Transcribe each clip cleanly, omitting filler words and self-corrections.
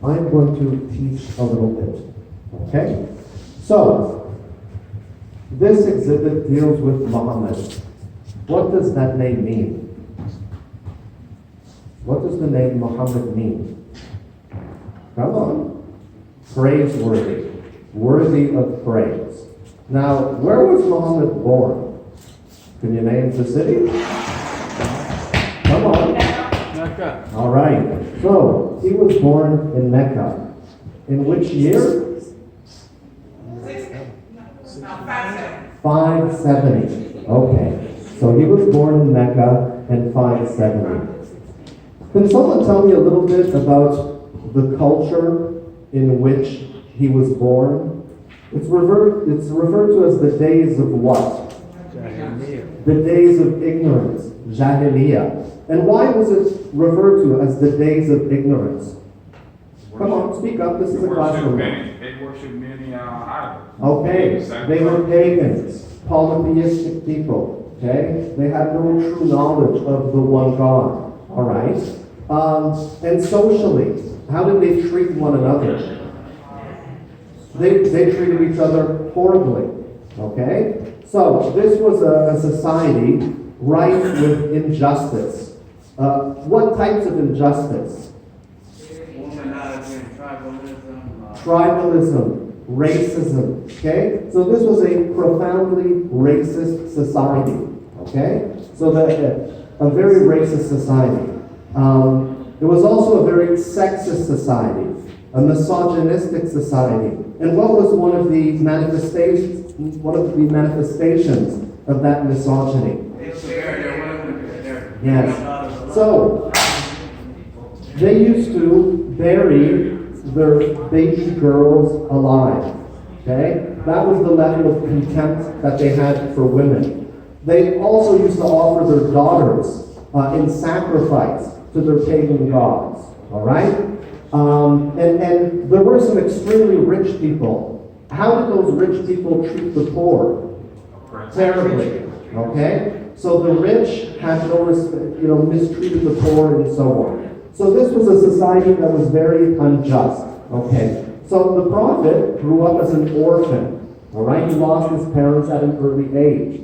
I'm going to teach a little bit. Okay? So, this exhibit deals with Muhammad. What does that name mean? What does the name Muhammad mean? Come on. Praiseworthy. Worthy of praise. Now, where was Muhammad born? Can you name the city? Come on. Mecca. All right. So, he was born in Mecca. In which year? 570. Okay. So he was born in Mecca in 570. Can someone tell me a little bit about the culture in which he was born? It's referred to as the days of what? Jahiliyyah. The days of ignorance, Jahiliyyah. And why was it referred to as the days of ignorance? Come on, speak up. This is a classroom. They worship many idols. Okay, they were pagans, polytheistic people. Okay, they had no true knowledge of the one God. All right, and socially, how did they treat one another? They treated each other horribly. Okay, so this was a society rife with injustice. What types of injustice? Womanizing, Tribalism, racism, okay? So this was a profoundly racist society, okay? So a very racist society. It was also a very sexist society, a misogynistic society. And what was one of the manifestations of that misogyny? Yes. So they used to bury their baby girls alive. Okay? That was the level of contempt that they had for women. They also used to offer their daughters in sacrifice to their pagan gods. Alright? And there were some extremely rich people. How did those rich people treat the poor? Terribly. Okay? So the rich had no respect, mistreated the poor and so on. So this was a society that was very unjust. Okay. So the prophet grew up as an orphan. All right. He lost his parents at an early age.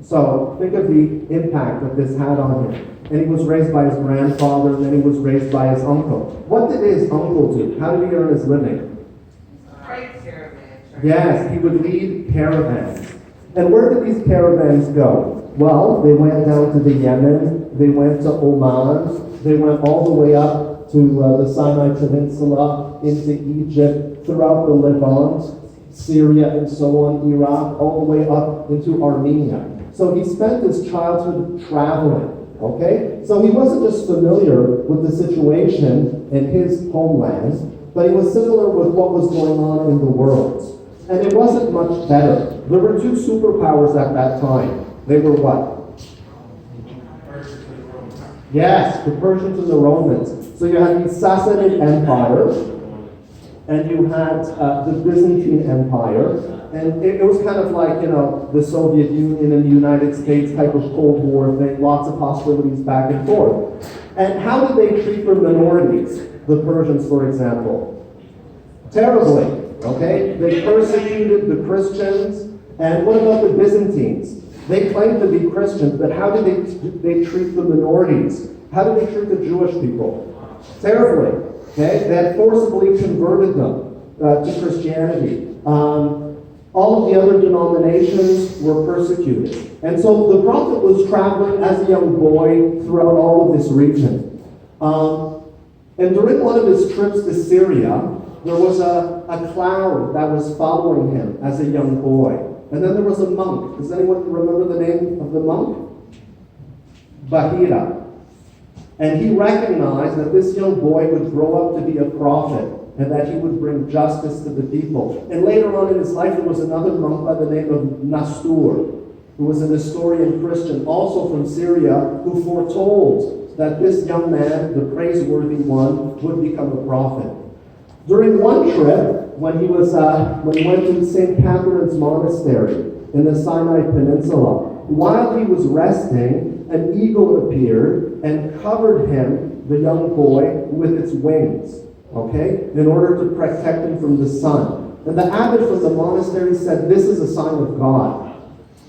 So think of the impact that this had on him. And he was raised by his grandfather, and then he was raised by his uncle. What did his uncle do? How did he earn his living? Yes, he would lead caravans. And where did these caravans go? Well, they went down to the Yemen, they went to Oman, they went all the way up to the Sinai Peninsula, into Egypt, throughout the Levant, Syria, and so on, Iraq, all the way up into Armenia. So he spent his childhood traveling, okay? So he wasn't just familiar with the situation in his homeland, but he was similar with what was going on in the world. And it wasn't much better. There were two superpowers at that time. They were what? Yes, the Persians and the Romans. So you had the Sassanid Empire, and you had the Byzantine Empire, and it was kind of like, the Soviet Union and the United States type of Cold War thing, lots of hostilities back and forth. And how did they treat their minorities? The Persians, for example. Terribly, okay? They persecuted the Christians, and what about the Byzantines? They claimed to be Christians, but how did they treat the minorities? How did they treat the Jewish people? Terribly. Okay? They had forcibly converted them to Christianity. All of the other denominations were persecuted. And so the prophet was traveling as a young boy throughout all of this region. And during one of his trips to Syria, there was a cloud that was following him as a young boy. And then there was a monk. Does anyone remember the name of the monk? Bahira. And he recognized that this young boy would grow up to be a prophet and that he would bring justice to the people. And later on in his life, there was another monk by the name of Nastur, who was an Nestorian Christian, also from Syria, who foretold that this young man, the praiseworthy one, would become a prophet. During one trip, when he went to St. Catherine's Monastery in the Sinai Peninsula, while he was resting, an eagle appeared and covered him, the young boy, with its wings. okay, in order to protect him from the sun. And the abbot from the monastery said, this is a sign of God,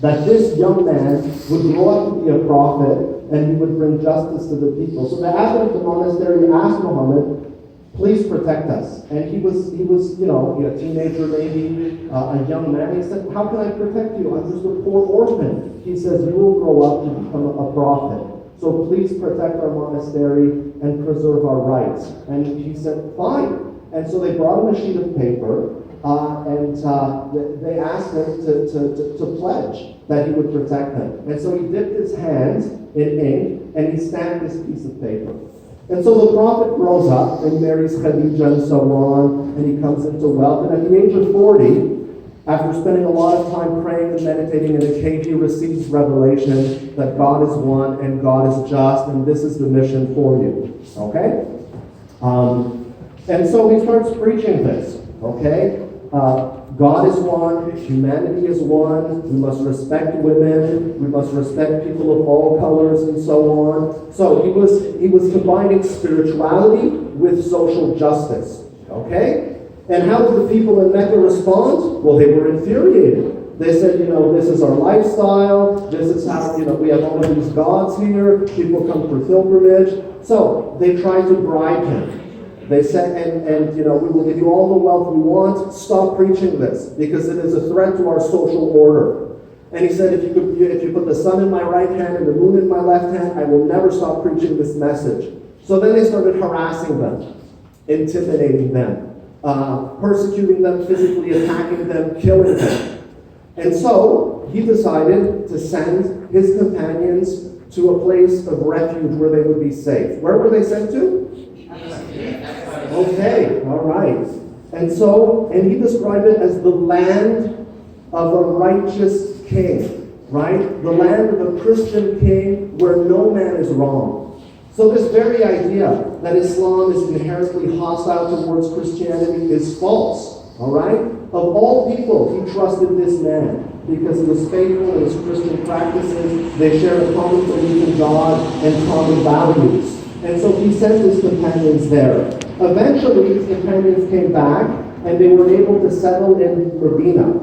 that this young man would grow up to be a prophet and he would bring justice to the people. So the abbot of the monastery asked Muhammad, please protect us. And he was, a teenager maybe, a young man. He said, how can I protect you? I'm just a poor orphan. He says, you will grow up to become a prophet. So please protect our monastery and preserve our rights. And he said, fine. And so they brought him a sheet of paper, and they asked him to pledge that he would protect them. And so he dipped his hands in ink, and he stamped this piece of paper. And so the prophet grows up and marries Khadija and so on, and he comes into wealth. And at the age of 40, after spending a lot of time praying and meditating in a cave, he receives revelation that God is one and God is just, and this is the mission for you. Okay? And so he starts preaching this. Okay? God is one, humanity is one, we must respect women, we must respect people of all colors and so on. So he was combining spirituality with social justice. Okay? And how did the people in Mecca respond? Well, they were infuriated. They said, this is our lifestyle, this is how, we have all of these gods here, people come for pilgrimage. So they tried to bribe him. They said, and we will give you all the wealth we want, stop preaching this, because it is a threat to our social order. And he said, if you put the sun in my right hand and the moon in my left hand, I will never stop preaching this message. So then they started harassing them, intimidating them, persecuting them, physically attacking them, killing them. And so he decided to send his companions to a place of refuge where they would be safe. Where were they sent to? Okay, all right. And he described it as the land of a righteous king, right? The land of a Christian king where no man is wrong. So this very idea that Islam is inherently hostile towards Christianity is false, all right? Of all people, he trusted this man because he was faithful in his Christian practices. They shared a common belief in God and common values. And so he sent his companions there. Eventually, his companions came back, and they were able to settle in Medina.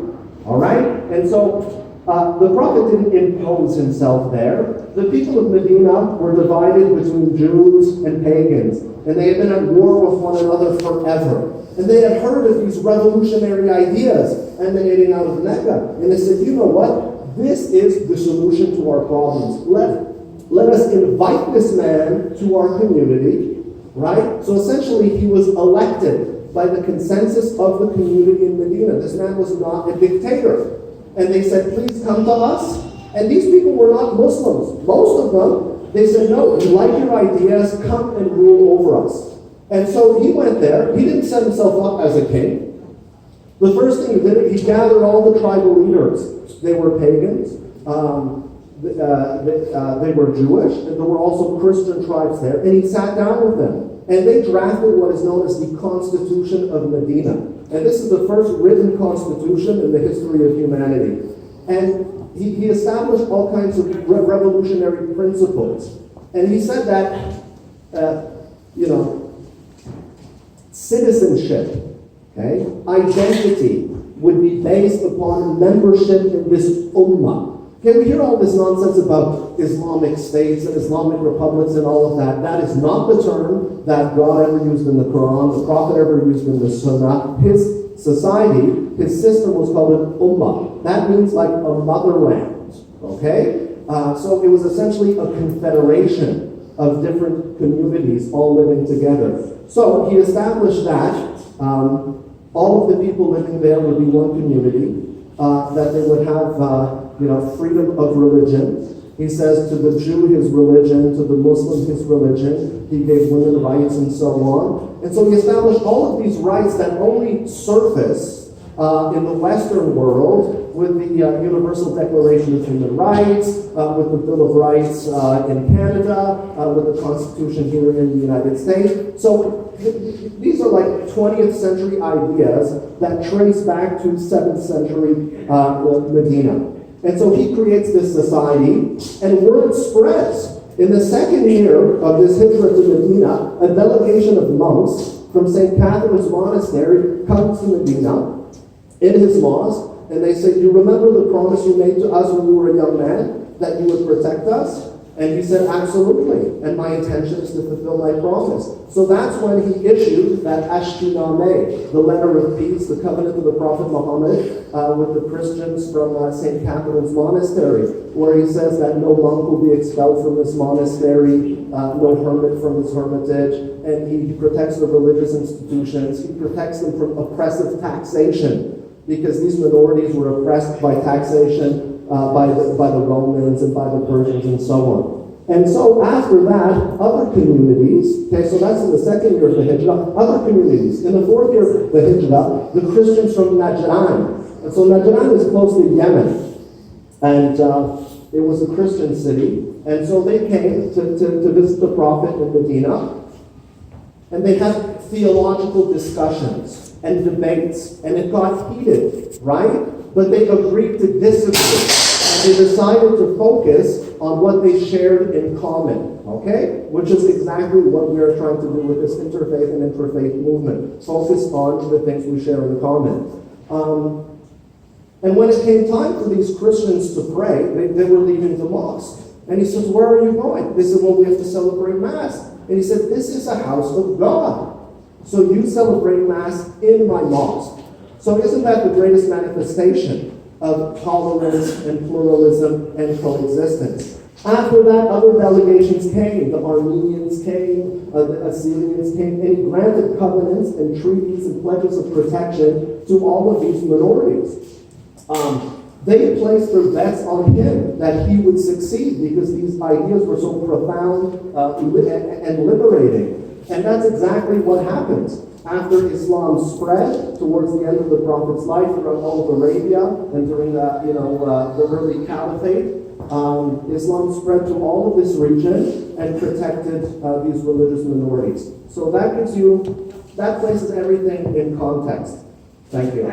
All right? And so the prophet didn't impose himself there. The people of Medina were divided between Jews and pagans, and they had been at war with one another forever. And they had heard of these revolutionary ideas emanating out of Mecca. And they said, you know what? This is the solution to our problems. Let us invite this man to our community, right? So essentially, he was elected by the consensus of the community in Medina. This man was not a dictator. And they said, please come to us. And these people were not Muslims. Most of them, they said, no, we like your ideas, come and rule over us. And so he went there. He didn't set himself up as a king. The first thing he did, he gathered all the tribal leaders. They were pagans. They were Jewish, and there were also Christian tribes there, and he sat down with them. And they drafted what is known as the Constitution of Medina. And this is the first written constitution in the history of humanity. And he established all kinds of revolutionary principles. And he said that, citizenship, okay, identity would be based upon membership in this ummah. Okay, we hear all this nonsense about Islamic states and Islamic republics and all of that. That is not the term that God ever used in the Quran, the Prophet ever used in the Sunnah. His society, his system was called an ummah. That means like a motherland, okay? So it was essentially a confederation of different communities all living together. So he established that all of the people living there would be one community, that they would have freedom of religion. He says to the Jew his religion, to the Muslim his religion. He gave women rights and so on. And so he established all of these rights that only surface in the Western world with the Universal Declaration of Human Rights, with the Bill of Rights in Canada, with the Constitution here in the United States. So these are like 20th century ideas that trace back to 7th century Medina. And so he creates this society, and word spreads. In the second year of this hijrah to Medina, a delegation of monks from St. Catherine's Monastery come to Medina in his mosque, and they say, "Do you remember the promise you made to us when you were a young man, that you would protect us?" And he said, "Absolutely, and my intention is to fulfill my promise." So that's when he issued that Ashtinameh, the letter of peace, the covenant of the Prophet Muhammad with the Christians from St. Catherine's Monastery, where he says that no monk will be expelled from this monastery, no hermit from his hermitage, and he protects the religious institutions, he protects them from oppressive taxation, because these minorities were oppressed by taxation by the Romans and by the Persians and so on. And so after that, other communities, okay, so that's in the second year of the Hijrah, other communities. In the fourth year of the Hijrah, the Christians from Najran. And so Najran is close to Yemen. And it was a Christian city. And so they came to visit the Prophet in Medina. And they had theological discussions and debates. And it got heated, right? But they agreed to disagree. And they decided to focus on what they shared in common, okay? Which is exactly what we are trying to do with this interfaith and interfaith movement. Focus on the things we share in common. And when it came time for these Christians to pray, they were leaving the mosque. And he says, "Where are you going?" They said, "Well, we have to celebrate Mass." And he said, "This is a house of God. So you celebrate Mass in my mosque." So isn't that the greatest manifestation of tolerance and pluralism and coexistence? After that, other delegations came. The Armenians came, the Assyrians came, and he granted covenants and treaties and pledges of protection to all of these minorities. They placed their bets on him that he would succeed because these ideas were so profound and liberating. And that's exactly what happened. After Islam spread towards the end of the Prophet's life throughout all of Arabia and during the early Caliphate, Islam spread to all of this region and protected these religious minorities. So that places everything in context. Thank you.